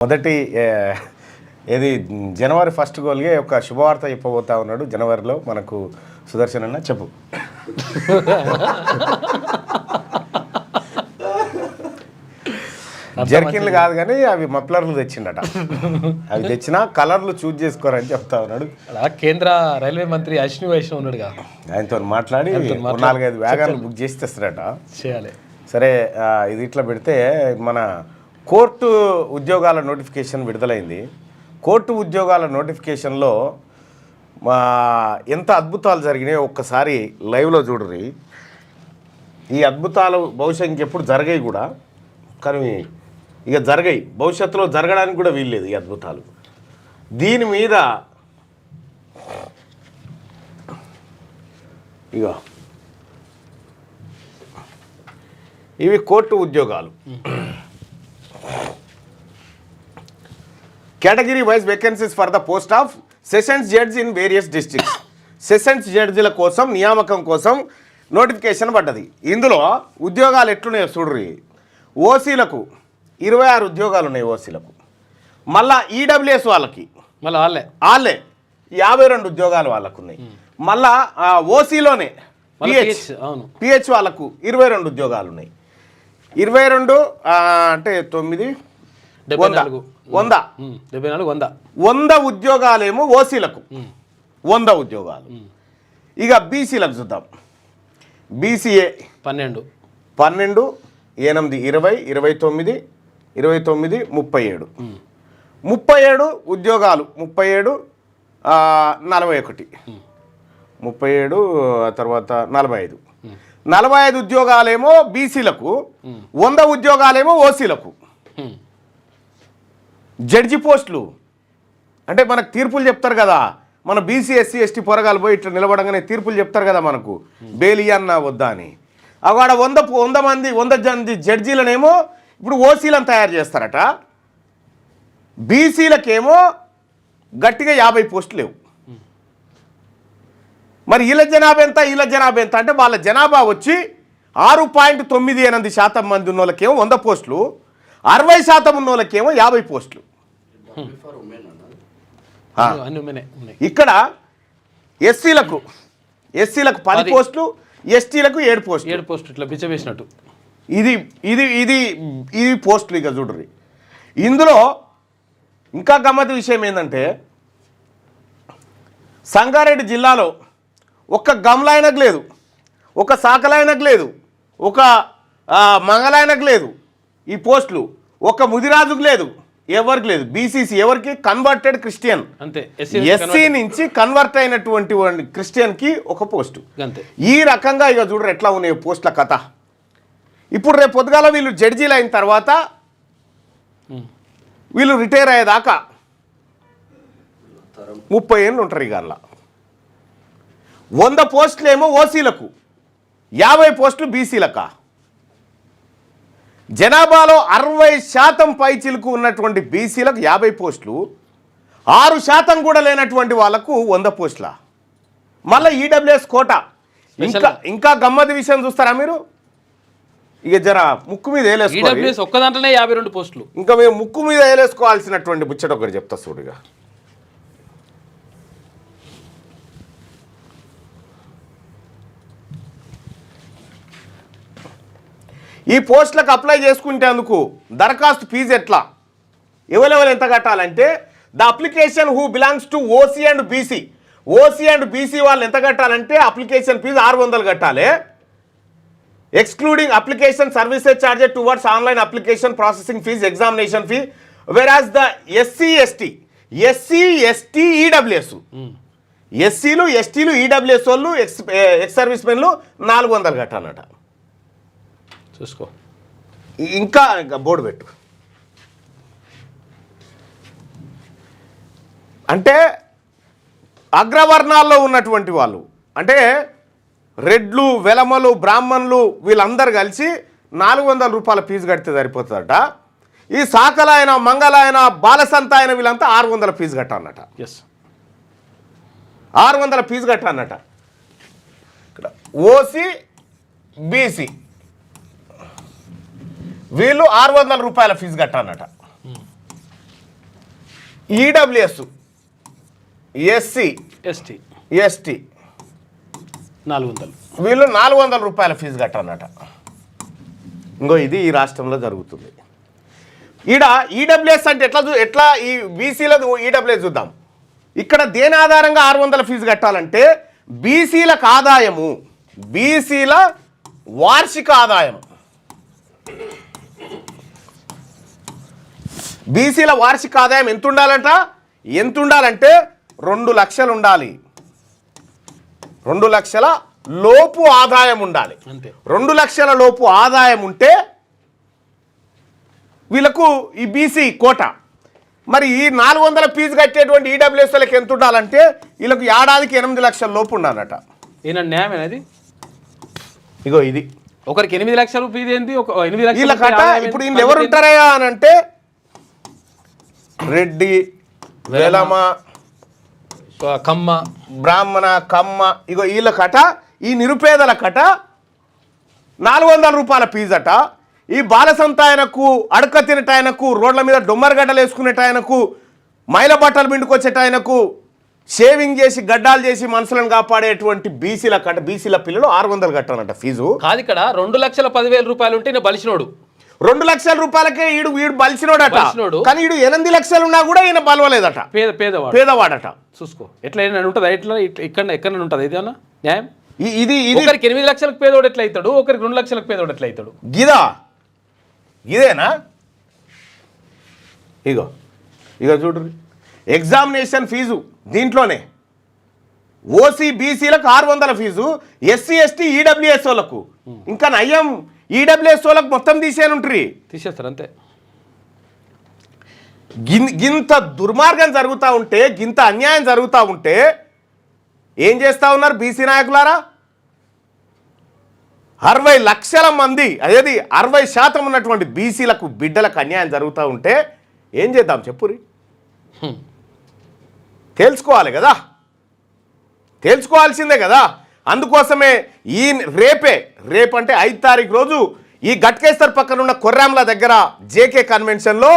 మొదటి ఏది జనవరి 1 గోల్గే ఒక శుభవార్త చెప్పబోతా ఉన్నాడు. జనవరిలో మనకు సుదర్శన్ అన్న చెప్పు. జర్కిన్లు కాదు కానీ అవి మఫ్లర్లు తెచ్చిండట. అవి తెచ్చినా కలర్లు చూజ్ చేసుకోరని చెప్తా ఉన్నాడు. కేంద్ర రైల్వే మంత్రి అశ్విని వైష్ణవ్ ఉన్నాడుగా, ఆయనతో మాట్లాడి 4-5 వ్యాగాలు బుక్ చేసి తెస్తారట. చేయాలి. సరే, ఇది ఇట్లా పెడితే మన కోర్టు ఉద్యోగాల నోటిఫికేషన్ విడుదలైంది. కోర్టు ఉద్యోగాల నోటిఫికేషన్లో ఎంత అద్భుతాలు జరిగినాయో ఒక్కసారి లైవ్లో చూడరి. ఈ అద్భుతాలు బహుశా ఇంకెప్పుడు జరిగాయి కూడా, కానీ ఇక జరిగాయి, భవిష్యత్తులో జరగడానికి కూడా వీల్లేదు ఈ అద్భుతాలు. దీని మీద ఇక ఇవి కోర్టు ఉద్యోగాలు. Category wise vacancies for the post of sessions judge in various districts. Sessions జడ్జిల కోసం నియామకం కోసం నోటిఫికేషన్ పడ్డది. ఇందులో ఉద్యోగాలు ఎట్లున్నాయో చూడ్రి. ఓసీలకు 26 ఉద్యోగాలు ఉన్నాయి. ఓసీలకు మళ్ళా ఈడబ్ల్యూఎస్ వాళ్ళకి వాళ్ళే 52 ఉద్యోగాలు వాళ్ళకు ఉన్నాయి. మళ్ళా ఓసీలోనే పిహెచ్ వాళ్ళకు 22 ఉద్యోగాలు ఉన్నాయి. 22 అంటే 9 100 ఉద్యోగాలేమో ఓసీలకు, 100 ఉద్యోగాలు. ఇక బీసీలకు చూద్దాం. బీసీఏ 12, 8, 20, 29, 37 ఉద్యోగాలు. 37, 41, 37 తర్వాత 45 ఉద్యోగాలేమో బీసీలకు, 100 ఉద్యోగాలేమో ఓసీలకు. జడ్జి పోస్టులు అంటే మనకు తీర్పులు చెప్తారు కదా, మన బీసీ ఎస్సీ ఎస్టీ పొరగాలు పోయి ఇట్లా నిలబడంగానే తీర్పులు చెప్తారు కదా మనకు, బెయిల్ ఇయ్యన్నా వద్దా అని. అక్కడ 100 మంది జడ్జీలనేమో ఇప్పుడు ఓసీలను తయారు చేస్తారట. బీసీలకేమో గట్టిగా 50 పోస్టులు లేవు. మరి వీళ్ళ జనాభా ఎంత అంటే వాళ్ళ జనాభా వచ్చి 6.98% మంది ఉన్న వాళ్ళకేమో 100 పోస్టులు, 60% ఉన్న వాళ్ళకేమో 50 పోస్టులు. ఇక్కడ ఎస్సీలకు 10 పోస్టులు, ఎస్టీలకు 7 పోస్టులు ఇట్లా బిచ్చవేసినట్టు. ఇది పోస్టులు. ఇక చూడ్రి, ఇందులో ఇంకా గమ్మత్తు విషయం ఏంటంటే సంగారెడ్డి జిల్లాలో ఒక్క గమ్లాయనకు లేదు, ఒక సాకలాయనకు లేదు, ఒక మంగళాయనకు లేదు ఈ పోస్టులు, ఒక ముదిరాజుకు లేదు, ఎవరికి లేదు. బీసీసీ ఎవరికి? కన్వర్టెడ్ క్రిస్టియన్, అంతే. ఎస్సీ నుంచి కన్వర్ట్ అయినటువంటి క్రిస్టియన్కి ఒక పోస్టు. ఈ రకంగా ఇక చూడరు ఎట్లా ఉన్నాయి పోస్టుల కథ. ఇప్పుడు రేపు పొద్దుగాల వీళ్ళు జడ్జీలు అయిన తర్వాత వీళ్ళు రిటైర్ అయ్యేదాకా 30 ఏళ్ళు ఉంటారు. ఇక అలా 100 పోస్టులు ఏమో ఓసీలకు, 50 పోస్టులు బీసీలకా. జనాభాలో 60% పైచిలకు ఉన్నటువంటి బీసీలకు 50 పోస్టులు, 6% కూడా లేనటువంటి వాళ్ళకు 100 పోస్టుల. మళ్ళీ ఈడబ్ల్యూఎస్ కోట. ఇంకా గమ్మతి విషయం చూస్తారా మీరు? ఇక జర ముక్కు మీద వేలేసుకోవాలి. ఒక్క దాంట్లోనే 52 పోస్టులు. ఇంకా మేము ముక్కు మీద వేలేసుకోవాల్సినటువంటి ముచ్చట ఒకటి చెప్తా చూడుగా. ఈ పోస్టులకు అప్లై చేసుకునేందుకు దరఖాస్తు ఫీజు ఎట్లా, ఎవరెవరు ఎంత కట్టాలంటే the application who belongs to OC and BC వాళ్ళు ఎంత కట్టాలంటే అప్లికేషన్ ఫీజు 600 కట్టాలి, excluding application services charges towards online application processing fee, examination fee. Whereas the SC ST EWS, ఎస్సీలు ఎస్టీలు ఈడబ్ల్యూఎస్ వాళ్ళు ఎక్స్ సర్వీస్ మెన్లు 400 కట్టాలన్నట. చూసుకో. ఇంకా బోర్డు పెట్టు. అంటే అగ్రవర్ణాల్లో ఉన్నటువంటి వాళ్ళు అంటే రెడ్లు, వెలమలు, బ్రాహ్మణులు వీళ్ళందరూ కలిసి 400 రూపాయల ఫీజు కడితే సరిపోతుందట. ఈ సాకలాయన, మంగళాయన, బాలసంతాయన వీళ్ళంతా 600 ఫీజు కట్టాలన్నట. 600 ఫీజు కట్టాలన్నట. ఇక్కడ ఓసీ బీసీ వీళ్ళు 600 రూపాయల ఫీజు కట్టాలన్నట. EWS, SC, ST ST 400. వీళ్ళు 400 రూపాయల ఫీజు కట్టాలన్నట. ఇంకో ఇది ఈ రాష్ట్రంలో జరుగుతుంది. ఈడ ఈడబ్ల్యూఎస్ అంటే ఎట్లా ఈ బీసీల ఈడబ్ల్యూఎస్ చూద్దాం. ఇక్కడ దేని ఆధారంగా 600 ఫీజు కట్టాలంటే బీసీలకు ఆదాయము, బీసీల వార్షిక ఆదాయం, బీసీల వార్షిక ఆదాయం ఎంత ఉండాలంటే 2 లక్షలు ఉండాలి. 2 లక్షల లోపు ఆదాయం ఉండాలి. అంతే. 2 లక్షల లోపు ఆదాయం ఉంటే వీళ్ళకు ఈ బీసీ కోట. మరి ఈ 400 ఫీజు కట్టేటువంటి ఈడబ్ల్యూఎస్లకు ఎంత ఉండాలంటే వీళ్ళకు ఏడాదికి 8 లక్షల లోపు ఉండాలట. ఏనా న్యాయం అది? ఇగో ఇది ఒకరికి 8 లక్షల ఫీజు ఏంది? 8 లక్షల వీళ్ళ కట. ఇప్పుడు వీళ్ళు ఎవరు ఉంటారయ్యా అని అంటే రెడ్డి, వెలమ, కమ్మ, బ్రాహ్మణ, కమ్మ. ఇగో వీళ్ళ కట, ఈ నిరుపేదల కట 400 రూపాయల ఫీజు అట. ఈ బాలసంతాయనకు, అడక తినటాయనకు, రోడ్ల మీద డొమ్మరగడ్డలు వేసుకునేటాయనకు, మైల బట్టలు పిండుకొచ్చేటాయనకు, షేవింగ్ చేసి గడ్డాలు చేసి మనుషులను కాపాడేటువంటి బీసీల కట, బీసీల పిల్లలు 600 కట్టాలంట ఫీజు. కాదు, ఇక్కడ 2,10,000 రూపాయలు ఉంటే నేను బలిసినోడు. 2 లక్షల రూపాయలకే ఈడు బలిసినోడట. కానీ ఈడు 8 లక్షలు ఉన్నా కూడా ఈయన బలవలేదట. పేదవాడట. చూసుకో ఎట్లా ఉంటుందా? ఎట్లా ఎక్కడ ఉంటుంది ఇదేనా న్యాయం? ఇది ఒకరికి 8 లక్షలకు పేదోడు ఎట్లా అవుతాడు? ఒకరికి 2 లక్షలకు పేదోడు ఎట్లా అవుతాడు? ఇదేనా? ఇగో చూడు, ఎగ్జామినేషన్ ఫీజు దీంట్లోనే ఓసీ బీసీలకు 600 ఫీజు, ఎస్సీ ఎస్టీ ఈడబ్ల్యూఎస్ వాళ్ళకు ఇంకా నయ్యం, ఈడబ్ల్యూఎస్ వాళ్ళకు మొత్తం తీసేస్తారు అంతే. గింత దుర్మార్గం జరుగుతూ ఉంటే, గింత అన్యాయం జరుగుతూ ఉంటే ఏం చేస్తూ ఉన్నారు బీసీ నాయకులారా? 60 లక్షల మంది, అదేది 60% ఉన్నటువంటి బీసీలకు బిడ్డలకు అన్యాయం జరుగుతూ ఉంటే ఏం చేద్దాం చెప్పురి? తెలుసుకోవాల్సిందే కదా. అందుకోసమే ఈ రేపంటే 5 తారీఖు రోజు ఈ గట్కేశ్వర్ పక్కన ఉన్న కొర్రాంల దగ్గర జేకే కన్వెన్షన్లో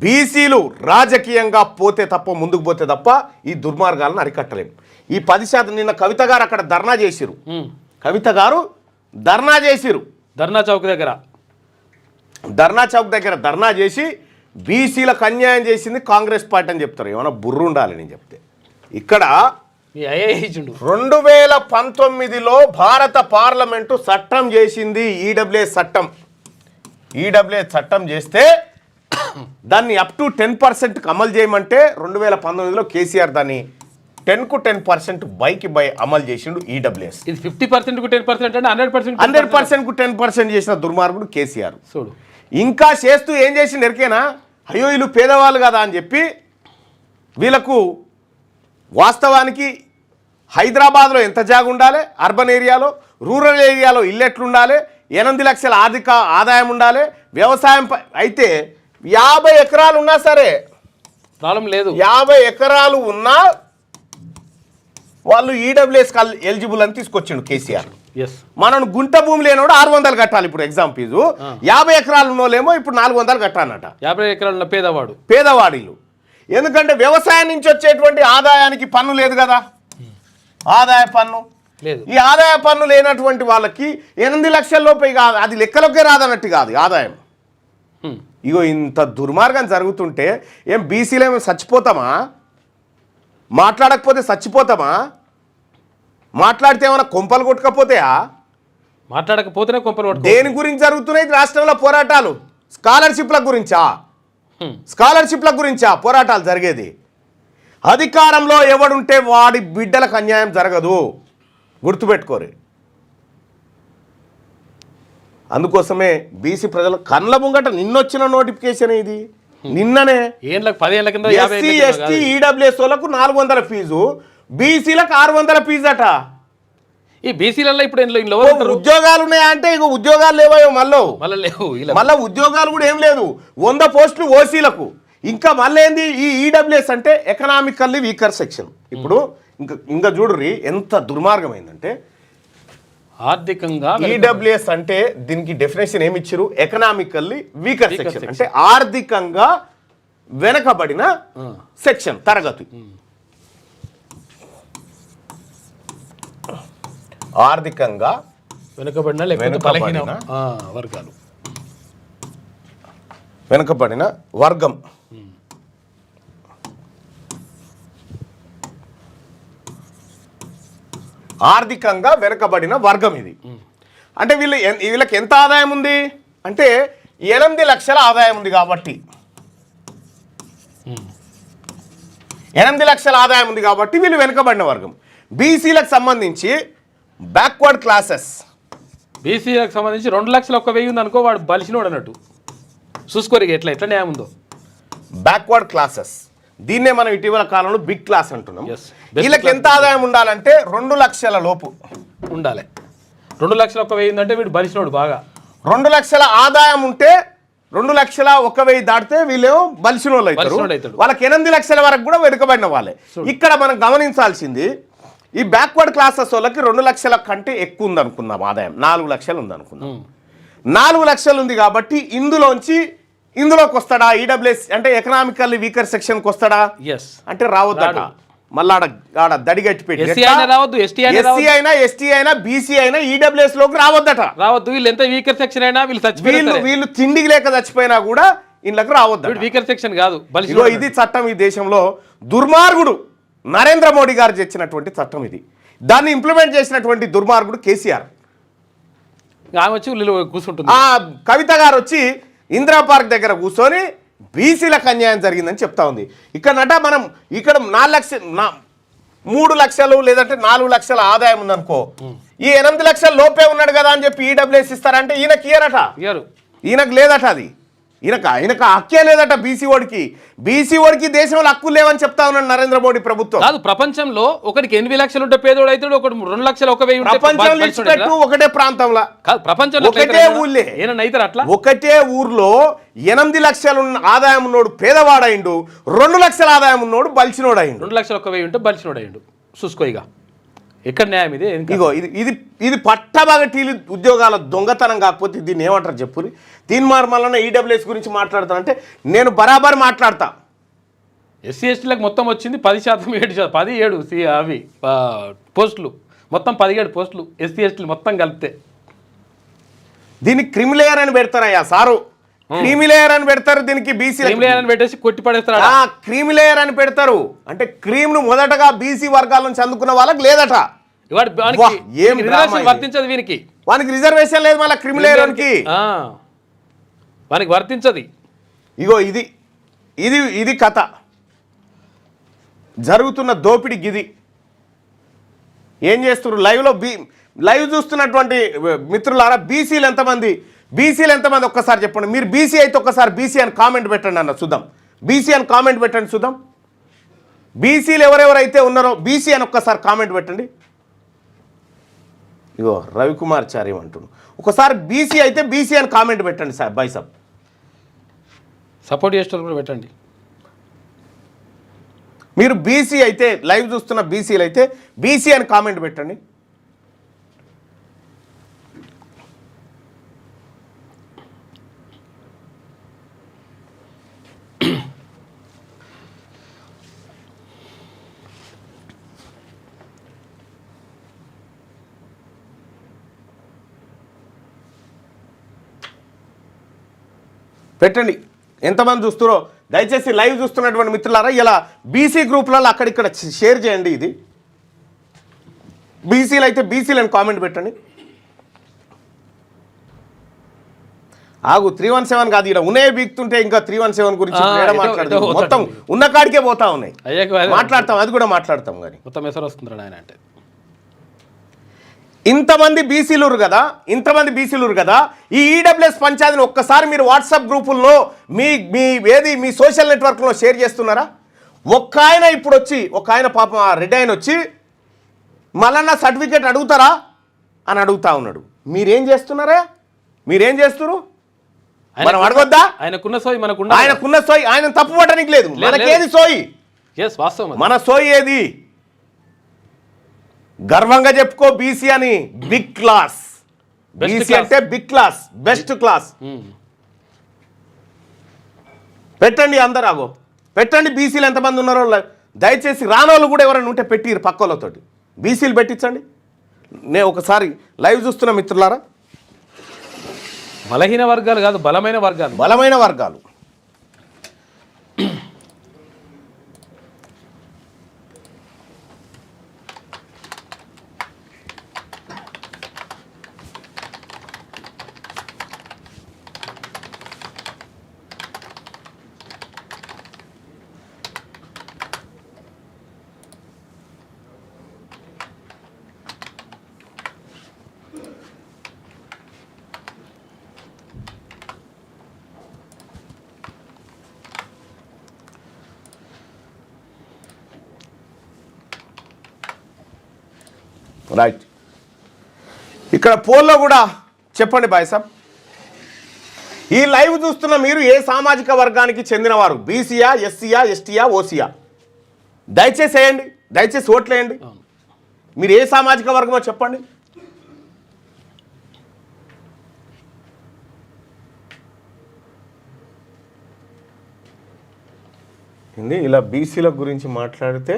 బీసీలు రాజకీయంగా ముందుకు పోతే తప్ప ఈ దుర్మార్గాలను అరికట్టలేము. ఈ 10% నిన్న కవిత గారు అక్కడ ధర్నా చేసిరు. ధర్నా చౌక్ దగ్గర ధర్నా చేసి బీసీలకు అన్యాయం చేసింది కాంగ్రెస్ పార్టీ అని చెప్తారు. ఏమైనా బుర్రు ఉండాలి నేను చెప్తే. ఇక్కడ 2019లో భారత పార్లమెంటు చట్టం చేసింది, ఈడబ్ల్యూఎస్ చట్టం చేస్తే దాన్ని అప్ టు 10% అమలు చేయమంటే 2019లో కేసీఆర్ దాన్ని 10% బై అమలు చేసిండు ఈడబ్ల్యూఎస్. ఇది 50%కు 10% అంటే 100%కు 10% చేసిన దుర్మార్గుడు కేసీఆర్. ఇంకా చేస్తూ ఏం చేసిండు ఎరికేనా? అయ్యో వీళ్ళు పేదవాళ్ళు కదా అని చెప్పి వీళ్ళకు వాస్తవానికి హైదరాబాద్లో ఎంత జాగా ఉండాలి, అర్బన్ ఏరియాలో, రూరల్ ఏరియాలో ఇల్లు ఎట్లుండాలి, 8 లక్షల ఆర్థిక ఆదాయం ఉండాలి, వ్యవసాయం అయితే 50 ఎకరాలు ఉన్నా సరే ప్రాబ్లం లేదు. 50 ఎకరాలు ఉన్నా వాళ్ళు ఈడబ్ల్యూఎస్ ఎలిజిబుల్ అని తీసుకొచ్చిండు కేసీఆర్. మనం గుంట భూమి లేనోడు 600 కట్టాలి. ఇప్పుడు ఎగ్జామ్ ఫీజు 50 ఎకరాలు ఉన్నోళ్ళేమో ఇప్పుడు 400 కట్టాలన్నట. 50 ఎకరాల పేదవాడిలు. ఎందుకంటే వ్యవసాయం నుంచి వచ్చేటువంటి ఆదాయానికి పన్ను లేదు కదా, ఆదాయ పన్ను లేదు. ఈ ఆదాయ పన్ను లేనటువంటి వాళ్ళకి 8 లక్షల లోపే కాదు, అది లెక్కలోకే రాదన్నట్టు కాదు ఆదాయం. ఇగో ఇంత దుర్మార్గం జరుగుతుంటే ఏం బీసీలో ఏమో చచ్చిపోతామా? మాట్లాడకపోతే చచ్చిపోతామా? మాట్లాడితే ఏమైనా కొంపలు కొట్టుకపోతాయా? మాట్లాడకపోతేనే కొంపలు కొట్టు. దేని గురించి జరుగుతున్నాయి రాష్ట్రంలో పోరాటాలు? స్కాలర్షిప్ల గురించా పోరాటాలు జరిగేది? అధికారంలో ఎవడుంటే వాడి బిడ్డలకు అన్యాయం జరగదు, గుర్తుపెట్టుకోరు. అందుకోసమే బీసీ ప్రజల కళ్ళ ముంగట నిన్నొచ్చిన నోటిఫికేషన్ ఇది. నిన్ననే 10 ఏళ్ల కింద ఎస్సీ ఎస్టీ ఈడబ్ల్యూఎస్ వాళ్ళకు 400 ఫీజు, బీసీలకు 600 ఫీజు అట. ఈ బీసీలలో ఇప్పుడు ఉద్యోగాలు ఉన్నాయా అంటే ఇక ఉద్యోగాలు లేవో మళ్ళీ ఉద్యోగాలు కూడా ఏం లేదు. 100 పోస్టులు ఓసీలకు. ఇంకా మళ్ళీ ఏంది ఈ ఈడబ్ల్యూఎస్ అంటే ఎకనామికల్లీ వీకర్ సెక్షన్. ఇప్పుడు ఇంకా చూడుర్రి ఎంత దుర్మార్గమైందంటే ఆర్థికంగా ఈడబ్ల్యూఎస్ అంటే దీనికి డెఫినేషన్ ఏమి ఇచ్చారు? ఎకనామికల్లీ వీకర్ సెక్షన్ అంటే ఆర్థికంగా వెనకబడిన సెక్షన్ తరగతి. ఆర్థికంగా వెనుకబడిన లేకపోతే బలహీన వర్గాలు, వెనుకబడిన వర్గం. ఆర్థికంగా వెనుకబడిన వర్గం ఇది. అంటే వీళ్ళకి ఎంత ఆదాయం ఉంది అంటే 8 లక్షల ఆదాయం ఉంది కాబట్టి 8 లక్షల ఆదాయం ఉంది కాబట్టి వీళ్ళు వెనుకబడిన వర్గం. బీసీలకు సంబంధించి బ్యాక్వర్డ్ క్లాసెస్, బీసీలకు సంబంధించి 2,01,000 ఉంది అనుకో, వాడు బలిసినోడు అన్నట్టు. చూసుకోరు ఎట్లా న్యాయం ఉందో. బ్యాక్వర్డ్ క్లాసెస్, దీన్నే మనం ఇటీవల కాలంలో బిగ్ క్లాస్ అంటున్నాం. Yes. వీళ్ళకి ఎంత ఆదాయం ఉండాలంటే 2 లక్షల లోపు ఉండాలి. 2,01,000 అంటే వీడు బలిసినోడు బాగా. 2 లక్షల ఆదాయం ఉంటే 2,01,000 దాటితే వీళ్ళేమో బలిసిన వాళ్ళు అవుతారు. వాళ్ళకి 8 లక్షల వరకు కూడా వెనుకబడిన వాళ్ళే. ఇక్కడ మనం గమనించాల్సింది, ఈ బ్యాక్వర్డ్ క్లాసెస్ వాళ్ళకి 2 లక్షల కంటే ఎక్కువ ఉంది అనుకుందాం ఆదాయం, 4 లక్షలు ఉంది అనుకుందాం. 4 లక్షలు ఉంది కాబట్టి ఇందులోకి వస్తాడా ఈడబ్ల్యూఎస్ అంటే ఎకనామికల్లీ వీకర్ సెక్షన్కి వస్తాడా అంటే రావద్దట. మళ్ళీ ఆడ దడిగట్టి పెట్టి ఎస్సీ అయినా ఎస్టీ అయినా బీసీ అయినా ఈడబ్ల్యూఎస్ లోకి రావద్దట. వీళ్ళు ఎంత వీకర్ సెక్షన్ అయినా వీళ్ళు తిండికి లేక చచ్చిపోయినా కూడా ఇళ్ళకి రావద్దు. వీకర్ సెక్షన్ కాదు. ఇది చట్టం ఈ దేశంలో దుర్మార్గుడు నరేంద్ర మోడీ గారు తెచ్చినటువంటి చట్టం ఇది. దాన్ని ఇంప్లిమెంట్ చేసినటువంటి దుర్మార్గుడు కేసీఆర్. ఆమె వచ్చి కూర్చుంటుంది. కవిత గారు వచ్చి ఇందిరా పార్క్ దగ్గర కూర్చొని బీసీలకు అన్యాయం జరిగిందని చెప్తా ఉంది. ఇక్కడ మనం ఇక్కడ 3 లక్షలు లేదంటే 4 లక్షల ఆదాయం ఉందనుకో, ఈ 8 లక్షల లోపే ఉన్నాడు కదా అని చెప్పి ఈడబ్ల్యూఎస్ ఇస్తారంటే ఈయనకి ఇయ్యరట, ఈయనకు లేదట. అది ఈయనకు హక్కే లేదట. బీసీ ఓడికి దేశంలో హక్కులు లేవని చెప్తా ఉన్నాడు నరేంద్ర మోడీ ప్రభుత్వం. కాదు, ప్రపంచంలో ఒకటికి 8 లక్షలు ఉంటే పేదోడు అవుతాడు, ఒకటి 2,01,000 ప్రపంచంలో ఒకటే ప్రాంతంలో ప్రపంచంలో ఒకటే ఊళ్ళే అట్లా ఒకటే ఊర్లో 8 లక్షలు ఆదాయం ఉన్నోడు పేదవాడైండు, 2 లక్షల ఆదాయం ఉన్నోడు బలిసినోడు అయిండు. 2,01,000 ఉంటే బలిసినోడు అయిండు. చూసుకో ఇక ఎక్కడ న్యాయం ఇది. ఇగో ఇది పట్టబాగటీలు ఉద్యోగాల దొంగతనం కాకపోతే దీన్ని ఏమంటారు చెప్పు. దీని మళ్ళీ ఈడబ్ల్యూఎస్ గురించి మాట్లాడతానంటే నేను బరాబర్ మాట్లాడతా. ఎస్సీ ఎస్టీలకు మొత్తం వచ్చింది 10%, 17 అవి పోస్టులు, మొత్తం 17 పోస్టులు ఎస్సీ ఎస్టీలు మొత్తం కలిపితే. దీనికి క్రిమిలేయర్ అని పెడతారయ్యా సారు, క్రీమిలేయర్ అని పెడతారు. దీనికి బీసీ అని పెట్టేసి కొట్టి పడేస్తారు. క్రీమిలేయర్ అని పెడతారు అంటే క్రీమ్ ను మొదటగా బీసీ వర్గాల నుంచి అందుకున్న వాళ్ళకి లేదట. వర్తించదు వీనికి, వానికి రిజర్వేషన్ లేదు. మళ్ళీ క్రిమిలేయర్ వానికి వర్తించదు. ఇగో ఇది కథ జరుగుతున్న దోపిడి. గిది ఏం చేస్తున్నారు లైవ్ చూస్తున్నటువంటి మిత్రులారా, బీసీలు ఎంతమంది ఒక్కసారి చెప్పండి. మీరు బీసీ అయితే ఒక్కసారి బీసీ అని కామెంట్ పెట్టండి అన్న చూద్దాం. బీసీ అని కామెంట్ పెట్టండి చూద్దాం. బీసీలు ఎవరెవరైతే ఉన్నారో బీసీ అని ఒక్కసారి కామెంట్ పెట్టండి. ఇగో రవికుమార్ చారి అంటున్నాను, ఒకసారి బీసీ అయితే బీసీ అని కామెంట్ పెట్టండి సార్. బై సాబ్ సపోర్ట్ చేసేటోళ్ళు కూడా పెట్టండి. మీరు బీసీ అయితే లైవ్ చూస్తున్న బీసీలు అయితే బీసీ అని కామెంట్ పెట్టండి. పెట్టండి ఎంతమంది చూస్తున్నారో దయచేసి లైవ్ చూస్తున్నటువంటి మిత్రులారా ఇలా బీసీ గ్రూప్లలో అక్కడిక్కడ షేర్ చేయండి. ఇది బీసీలు అయితే బీసీలను కామెంట్ పెట్టండి. ఆగు 317 కాదు, ఇక్కడ ఉన్నాయే బీక్తుంటే ఇంకా 317 గురించి మాట్లాడతాం. మొత్తం ఉన్న కాడికే పోతా ఉన్నాయి, మాట్లాడతాం, అది కూడా మాట్లాడతాం. కానీ మొత్తం ఎసరు వస్తుంది ఆయన అంటే ఇంతమంది బీసీలు కదా ఈ ఈడబ్ల్యూఎస్ పంచాయతీని ఒక్కసారి మీరు వాట్సాప్ గ్రూపుల్లో మీ సోషల్ నెట్వర్క్లో షేర్ చేస్తున్నారా? ఒక్క ఆయన ఇప్పుడు వచ్చి పాపం రెడ్డి ఆయన వచ్చి మళ్ళా సర్టిఫికేట్ అడుగుతారా అని అడుగుతా ఉన్నాడు. మీరేం చేస్తున్నారా? మీరేం చేస్తున్నారు? మనం అడగొద్దా? ఆయనకున్న సోయి ఆయన తప్పు పట్టడానికి లేదు. మనకేది సోయి? మన సోయి ఏది? గర్వంగా చెప్పుకో బీసీ అని. బిగ్ క్లాస్, బీసీ అంటే బిగ్ క్లాస్, బెస్ట్ క్లాస్. పెట్టండి అందరు. ఆగో పెట్టండి బీసీలు ఎంతమంది ఉన్నారో దయచేసి రానోళ్ళు కూడా ఎవరైనా ఉంటే పెట్టిరు పక్కలతోటి బీసీలు పెట్టించండి. నేను ఒకసారి లైవ్ చూస్తున్న మిత్రులారా, బలహీన వర్గాలు కాదు బలమైన వర్గాలు, బలమైన వర్గాలు. రైట్, ఇక్కడ పోల్లో కూడా చెప్పండి బాయ్ సాబ్, ఈ లైవ్ చూస్తున్న మీరు ఏ సామాజిక వర్గానికి చెందినవారు? బీసీయా, ఎస్సీయా, ఎస్టీయా, ఓసీయా? దయచేసి వేయండి, దయచేసి ఓట్లేయండి. మీరు ఏ సామాజిక వర్గమో చెప్పండి. ఇలా బీసీల గురించి మాట్లాడితే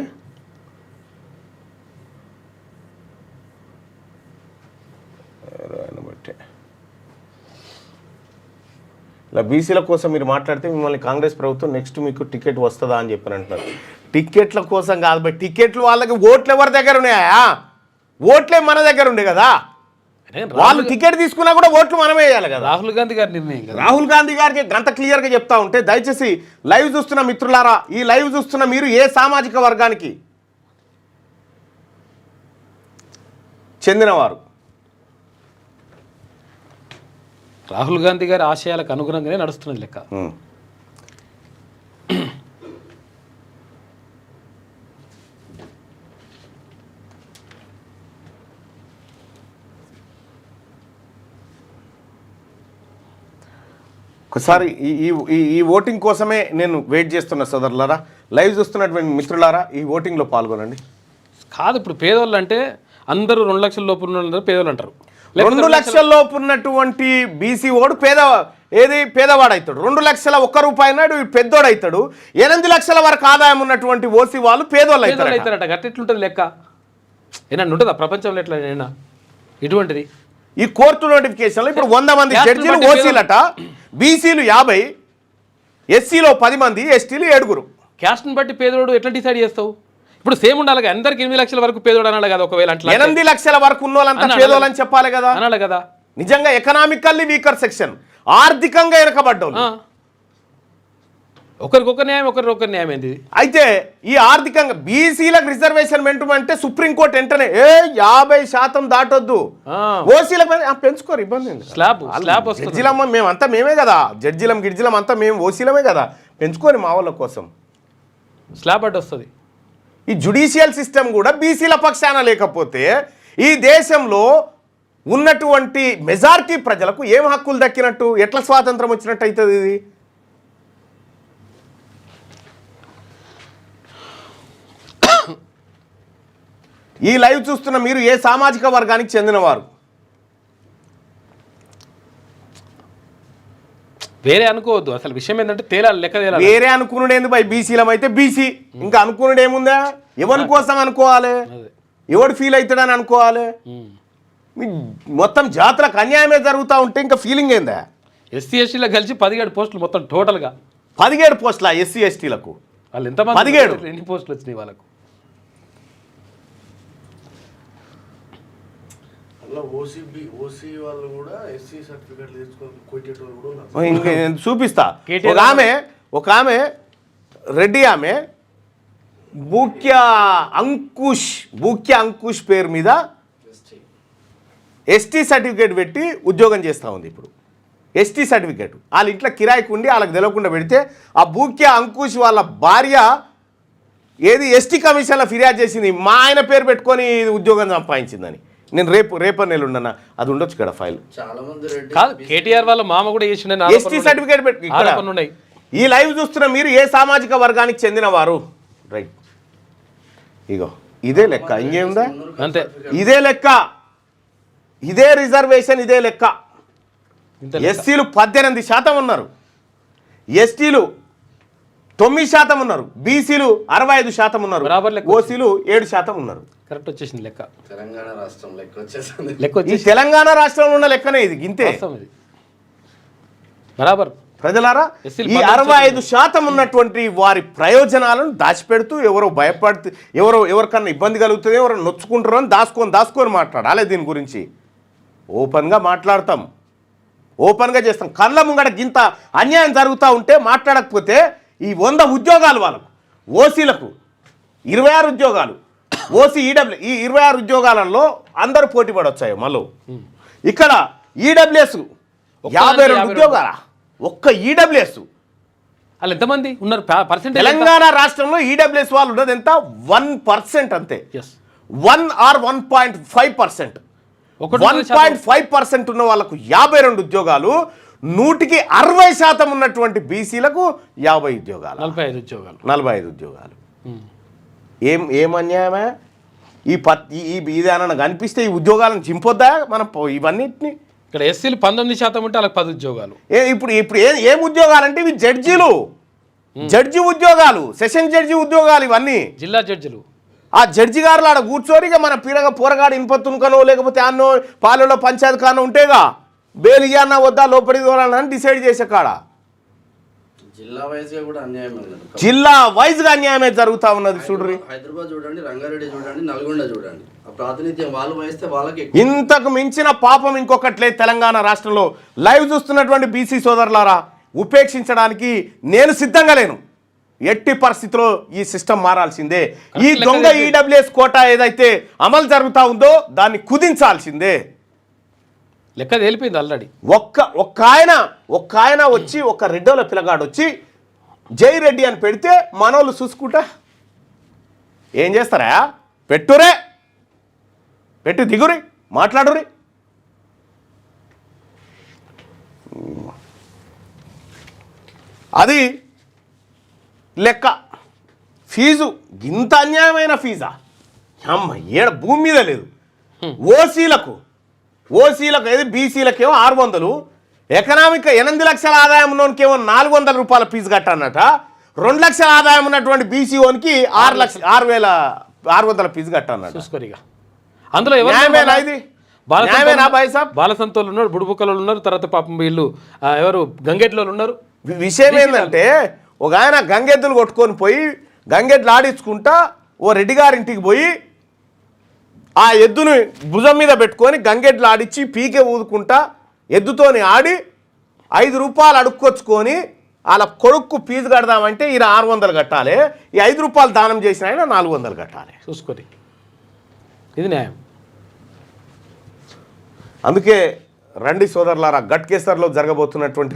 ఇలా బీసీల కోసం మీరు మాట్లాడితే మిమ్మల్ని కాంగ్రెస్ ప్రభుత్వం నెక్స్ట్ మీకు టికెట్ వస్తుందా అని చెప్పని అంటున్నారు. టికెట్ల కోసం కాదు బట్ టికెట్లు వాళ్ళకి ఓట్లు ఎవరి దగ్గర ఉన్నాయా? ఓట్లే మన దగ్గర ఉండే కదా. వాళ్ళు టికెట్ తీసుకున్నా కూడా ఓట్లు మనమే వేయాలి కదా. రాహుల్ గాంధీ గారి నిర్ణయం కదా. రాహుల్ గాంధీ గారికి గంట క్లియర్గా చెప్తా ఉంటే దయచేసి లైవ్ చూస్తున్న మిత్రులారా, ఈ లైవ్ చూస్తున్న మీరు ఏ సామాజిక వర్గానికి చెందినవారు? రాహుల్ గాంధీ గారి ఆశయాలకు అనుగుణంగానే నడుస్తున్నది లెక్క. ఒకసారి ఈ ఓటింగ్ కోసమే నేను వెయిట్ చేస్తున్న సోదరులారా, లైవ్ చూస్తున్నటువంటి మిత్రులారా, ఈ ఓటింగ్లో పాల్గొనండి. కాదు ఇప్పుడు పేదోళ్ళు అంటే అందరూ 2 లక్షల లోపు ఉన్న పేదోళ్ళు అంటారు. 2 లక్షల లోపు ఉన్నటువంటి బీసీ ఓడు పేదవాడు అవుతాడు. 2 లక్షల ₹1 నాడు పెద్దోడు అవుతాడు. 8 లక్షల వరకు ఆదాయం ఉన్నటువంటి ఓసీ వాళ్ళు పేదోళ్ళు అవుతారట. గట్టెట్లుంటుంది లెక్క? ఏమన్నా ఉంటుందా ప్రపంచంలో ఎట్లా ఇటువంటిది? ఈ కోర్టు నోటిఫికేషన్లో ఇప్పుడు 100 మంది జడ్జీలు ఓసీలట, బీసీలు 50, ఎస్సీలో 10 మంది, ఎస్టీలు 7. క్యాస్ట్ని బట్టి పేదోడు ఎట్లా డిసైడ్ చేస్తావు? ఇప్పుడు సేమ్ ఉండాలి కదా, అందరికి 8 లక్షల వరకు పేదోడు అనాలి కదా. ఒకవేళ అట్లా 8 లక్షల వరకు ఉన్న వాళ్ళంతా పేదోళ్ళని చెప్పాలి కదా, అనాలి కదా. నిజంగా ఎకనామికల్లీ వీకర్ సెక్షన్, ఆర్థికంగా వెనకబడ్డోళ్ళు, ఒకరికొక న్యాయం ఒకరికొక న్యాయం ఏంది? అయితే ఈ ఆర్థికంగా బీసీలకు రిజర్వేషన్ మెంటమంటే సుప్రీంకోర్టు వెంటనే 50% దాటొద్దు, ఓసీలకు పెంచుకోరు, ఇబ్బంది జడ్జిలమ్మ మేమంతా మేమే కదా, గిడ్జిలం అంతా మేము ఓసీలమే కదా, పెంచుకోని మా వాళ్ళ కోసం స్లాబ్ అడ్డు వస్తుంది. ఈ జ్యుడిషియల్ సిస్టమ్ కూడా బీసీల పక్షాన లేకపోతే ఈ దేశంలో ఉన్నటువంటి మెజారిటీ ప్రజలకు ఏం హక్కులు దక్కినట్టు, ఎట్లా స్వాతంత్రం వచ్చినట్టు అవుతుంది? ఇది ఈ లైవ్ చూస్తున్న మీరు ఏ సామాజిక వర్గానికి చెందినవారు? వేరే అనుకోవద్దు, అసలు విషయం ఏంటంటే తేలాలి, లెక్క తేలాలి. వేరే అనుకున్నాడు బై బీసీలం అయితే బీసీ, ఇంకా అనుకున్నాడు ఏముందా? ఎవరి కోసం అనుకోవాలి, ఎవడు ఫీల్ అవుతాడని అనుకోవాలి. మొత్తం జాతరకు అన్యాయమే జరుగుతూ ఉంటే ఇంకా ఫీలింగ్ ఏందా? ఎస్సీ ఎస్టీలో కలిసి 17 పోస్టులు మొత్తం టోటల్గా 17 పోస్టులా ఎస్సీ ఎస్టీలకు? వాళ్ళు ఎంతమంది 17 ఎన్ని పోస్టులు వచ్చినాయి వాళ్ళకు? చూపిస్తా. ఒక ఆమె రెడ్డి, ఆమె బూక్య అంకుష్ పేరు మీద ఎస్టీ సర్టిఫికేట్ పెట్టి ఉద్యోగం చేస్తూ ఉంది. ఇప్పుడు ఎస్టీ సర్టిఫికేట్ వాళ్ళ ఇంట్లో కిరాయికి ఉండి వాళ్ళకి తెలవకుండా పెడితే ఆ బూక్య అంకుష్ వాళ్ళ భార్య ఎస్టీ కమిషన్లో ఫిర్యాదు చేసింది, మా ఆయన పేరు పెట్టుకొని ఉద్యోగం సంపాదించిందని. నేను రేపటి నెల ఉండనా, అది ఉండొచ్చు కదా ఫైల్. కాదు, కేటీఆర్ వాళ్ళ మామ కూడా చేసిన ఎస్టీ సర్టిఫికేట్ పెట్టి. ఈ లైవ్ చూస్తున్న మీరు ఏ సామాజిక వర్గానికి చెందినవారు? రైట్, ఇగో ఇదే లెక్క, ఇంకేముందా? అంతే, ఇదే లెక్క, ఇదే రిజర్వేషన్, ఇదే లెక్క. ఎస్సీలు 18% ఉన్నారు, ఎస్టీలు 9% ఉన్నారు, బీసీలు 65% ఉన్నారు, బరాబర్ లెక్క ఓసీలు 7% ఉన్నారు. కరెక్ట్ వచ్చేసింది లెక్క. తెలంగాణ రాష్ట్రం లెక్క వచ్చేసింది. లెక్క ఈ వచ్చేసి తెలంగాణ రాష్ట్రంలో ఉన్న లెక్కనే ఇది, ఇంతే ఇది బరాబర్. ప్రజలారా. ఎస్సీలు ఈ 65% ఉన్నటువంటి వారి ప్రయోజనాలను దాచిపెడుతూ ఎవరో భయపడుతూ ఎవరికన్నా ఇబ్బంది కలుగుతుంది, ఎవరు నొచ్చుకుంటారో అని దాచుకొని మాట్లాడాలి. దీని గురించి ఓపెన్గా మాట్లాడతాం, ఓపెన్గా చేస్తాం. కళ్ళ ముంగట గింత అన్యాయం జరుగుతూ ఉంటే మాట్లాడకపోతే ఈ 100 ఉద్యోగాలు వాళ్ళకు, ఓసీలకు 26 ఉద్యోగాలు, ఓసీ ఈడబ్ల్యూ ఈ 26 ఉద్యోగాలలో అందరూ పోటీ పడొచ్చాయి. మళ్ళీ ఇక్కడ ఈడబ్ల్యూఎస్ 52 ఉద్యోగాల, ఒక్క ఈడబ్ల్యూఎస్. వాళ్ళు ఎంతమంది ఉన్నారు పర్సెంట్? తెలంగాణ రాష్ట్రంలో ఈడబ్ల్యూఎస్ వాళ్ళు ఉన్నది ఎంత? 1% అంతే. 1 or 1.5%. 1.5% ఉన్న వాళ్ళకు 52 ఉద్యోగాలు, 100% ఉన్నటువంటి బీసీలకు 50 ఉద్యోగాలు, 45 ఉద్యోగాలు. ఏం అన్యాయమే? ఈ విధానం కనిపిస్తే ఈ ఉద్యోగాలను చింపొద్దా మనం ఇవన్నిటిని? ఇక్కడ ఎస్సీలు 19% ఉంటే వాళ్ళకి 10 ఉద్యోగాలు. ఇప్పుడు ఏం ఉద్యోగాలు అంటే ఇవి జడ్జీలు, జడ్జి ఉద్యోగాలు, సెషన్ జడ్జి ఉద్యోగాలు ఇవన్నీ. జిల్లా జడ్జిలు ఆ జడ్జి గారులు ఆడ కూర్చొని ఇక మన పోరగాడు ఇన్పత్తునుకనో లేకపోతే అన్నో పాలెలో పంచాయతీ కానో ఉంటేగా బెయిల్ ఇయ్యన్నా వద్దా లోపలికి దూరాలని డిసైడ్ చేసే కాడ జిల్లా వైజ్గా కూడా అన్యాయం ఉన్నది. జిల్లా వైజ్గా అన్యాయమే జరుగుతూ ఉన్నది. చూడండి, హైదరాబాద్ చూడండి, రంగారెడ్డి చూడండి, నల్గొండ చూడండి, ఆ ప్రాతినిధ్యం వాళ్ళు వహిస్తే వాళ్ళకి ఇంతకు మించిన పాపం ఇంకొకట్లేదు తెలంగాణ రాష్ట్రంలో. లైవ్ చూస్తున్నటువంటి బీసీ సోదరులారా, ఉపేక్షించడానికి నేను సిద్ధంగా లేను. ఎట్టి పరిస్థితిలో ఈ సిస్టమ్ మారాల్సిందే. ఈ దొంగ ఈడబ్ల్యూఎస్ కోటా ఏదైతే అమలు జరుగుతూ ఉందో దాన్ని కుదించాల్సిందే. లెక్క తేలిపోయింది ఆల్రెడీ. ఒక్క ఆయన వచ్చి ఒక రెడ్డోల పిల్లగాడు వచ్చి జై రెడ్డి అని పెడితే మనోళ్ళు చూసుకుంటా ఏం చేస్తారా? పెట్టి దిగురి, మాట్లాడురి. అది లెక్క. ఫీజు ఇంత అన్యాయమైన ఫీజా? అమ్మ ఏడ భూమి మీద లేదు. ఓసీలకు ఏది, బీసీలకేమో 600, ఎకనామిక్ 8 లక్షల ఆదాయం ఉన్నోనికేమో 400 రూపాయల ఫీజు కట్టన్నట. 2 లక్షల ఆదాయం ఉన్నటువంటి బీసీ ఓనికి 6,600 ఫీజు కట్టన్నట. చూసుకోరిగా అందులో ఎవరు? ఇది బాలసంతోళ్ళు ఉన్నారు, బుడుబుక్కలు ఉన్నారు, తర్వాత పాపం వీళ్ళు ఎవరు గంగెట్లో ఉన్నారు. విషయం ఏంటంటే ఒక ఆయన గంగెద్దులు కొట్టుకొని పోయి గంగెడ్లు ఆడించుకుంటా ఓ రెడ్డి గారింటికి పోయి ఆ ఎద్దుని భుజం మీద పెట్టుకొని గంగెడ్లు ఆడిచ్చి పీకే ఊదుకుంటా ఎద్దుతోని ఆడి 5 రూపాయలు అడుక్కొచ్చుకొని వాళ్ళ కొడుక్కు ఫీజు కడదామంటే ఈయన 600 కట్టాలి. ఈ 5 రూపాయలు దానం చేసిన ఆయన 400 కట్టాలి. చూసుకోరి, ఇది న్యాయం. అందుకే రండి సోదరులారా, గట్కేసర్లో జరగబోతున్నటువంటి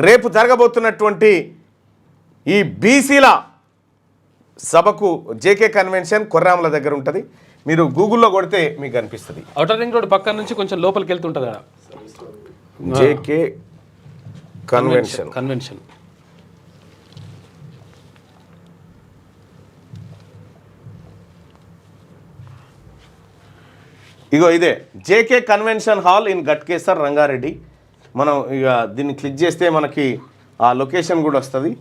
రేపు జరగబోతున్నటువంటి ఈ బీసీల సభకు జేకే కన్వెన్షన్ కొర్రాముల దగ్గర ఉంటుంది. మీరు గూగుల్లో కొడితే మీకు అనిపిస్తుంది. ఔటర్ రింగ్ రోడ్ పక్కన నుంచి కొంచెం లోపలికి వెళ్తుంటుంది కదా జేకే కన్వెన్షన్. ఇగో ఇదే JK convention hall in Ghatkesar, Rangareddy. మనం ఇక దీన్ని క్లిక్ చేస్తే మనకి ఆ లొకేషన్ కూడా వస్తుంది.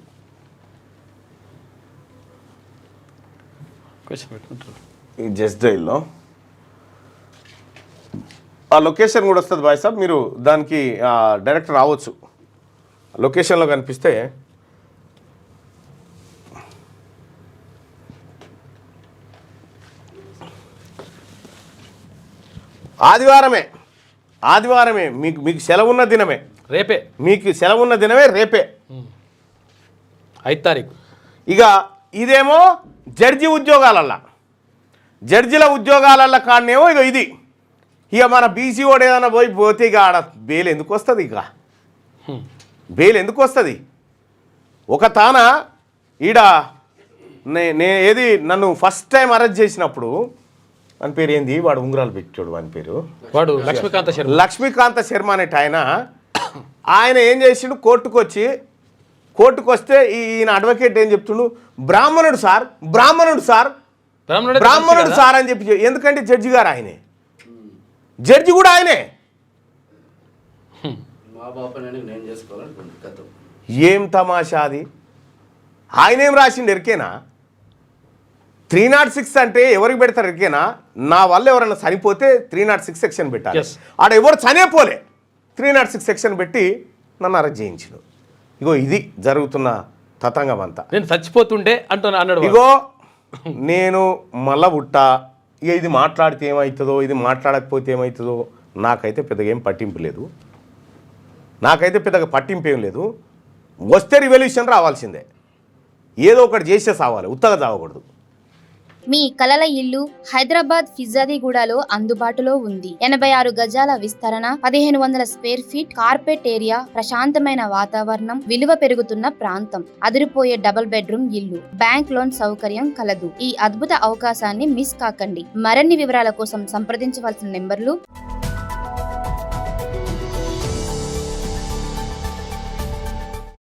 ఈ జస్ట్ డైల్లో ఆ లొకేషన్ కూడా వస్తుంది బాయ్ సాబ్. మీరు దానికి డైరెక్ట్ రావచ్చు. లొకేషన్లో కనిపిస్తే ఆదివారమే మీకు సెలవున్న దినమే రేపే. మీకు సెలవున్న దినమే రేపే, 5 తారీఖు. ఇక ఇదేమో జడ్జిల ఉద్యోగాలల్లో కాడనేమో ఇక ఇది. ఇక మన బీసీ ఓడు ఏదైనా పోతే ఇక ఆడ బెయిల్ ఎందుకు వస్తుంది? ఒక తాన ఈడ ఏది నన్ను ఫస్ట్ టైం అరెస్ట్ చేసినప్పుడు అని పేరు ఏంది, వాడు ఉంగరాలు పెట్టాడు, వాని పేరు వాడు లక్ష్మీకాంత శర్మ అనేట ఆయన ఏం చేసిండు, కోర్టుకు వస్తే ఈయన అడ్వకేట్ ఏం చెప్తుండు, బ్రాహ్మణుడు సార్ అని చెప్పి. ఎందుకంటే జడ్జి గారు ఆయనే, జడ్జి కూడా ఆయనే. మా బాపని నేను చేసుకోవాలనుకుంటున్నాను. ఏం తమాషా అది? ఆయన ఏం రాసిండు ఎరికేనా? 306 అంటే ఎవరికి పెడతారు ఎరికేనా? నా వల్ల ఎవరైనా చనిపోతే 306 సెక్షన్ పెట్టాలి. Yes. ఆడ ఎవరు చనిపోలే, 306 సెక్షన్ పెట్టి నన్ను అరెస్ట్ చేయించిన. ఇగో ఇది జరుగుతున్న తతంగం అంతా. నేను చచ్చిపోతుండే అన్నాడు. ఇగో నేను మళ్ళా పుట్టా, ఇక ఇది మాట్లాడితే ఏమవుతుందో, ఇది మాట్లాడకపోతే ఏమవుతుందో నాకైతే పెద్దగా ఏం పట్టింపు లేదు. నాకైతే పెద్దగా పట్టింపు ఏం లేదు. వస్తే రివల్యూషన్ రావాల్సిందే, ఏదో ఒకటి చేసే సావాలి, ఉత్తగా చావకూడదు. మీ కలల ఇల్లు హైదరాబాద్ ఫిజాదిగూడలో అందుబాటులో ఉంది. 86 గజాల విస్తరణ, 1500 స్క్వేర్ ఫీట్ కార్పెట్ ఏరియా, ప్రశాంతమైన వాతావరణం, విలువ పెరుగుతున్న ప్రాంతం, అదిరిపోయే డబుల్ బెడ్రూమ్ ఇల్లు, బ్యాంక్ లోన్ సౌకర్యం కలదు. ఈ అద్భుత అవకాశాన్ని మిస్ కాకండి. మరిన్ని వివరాల కోసం సంప్రదించవలసిన నెంబర్లు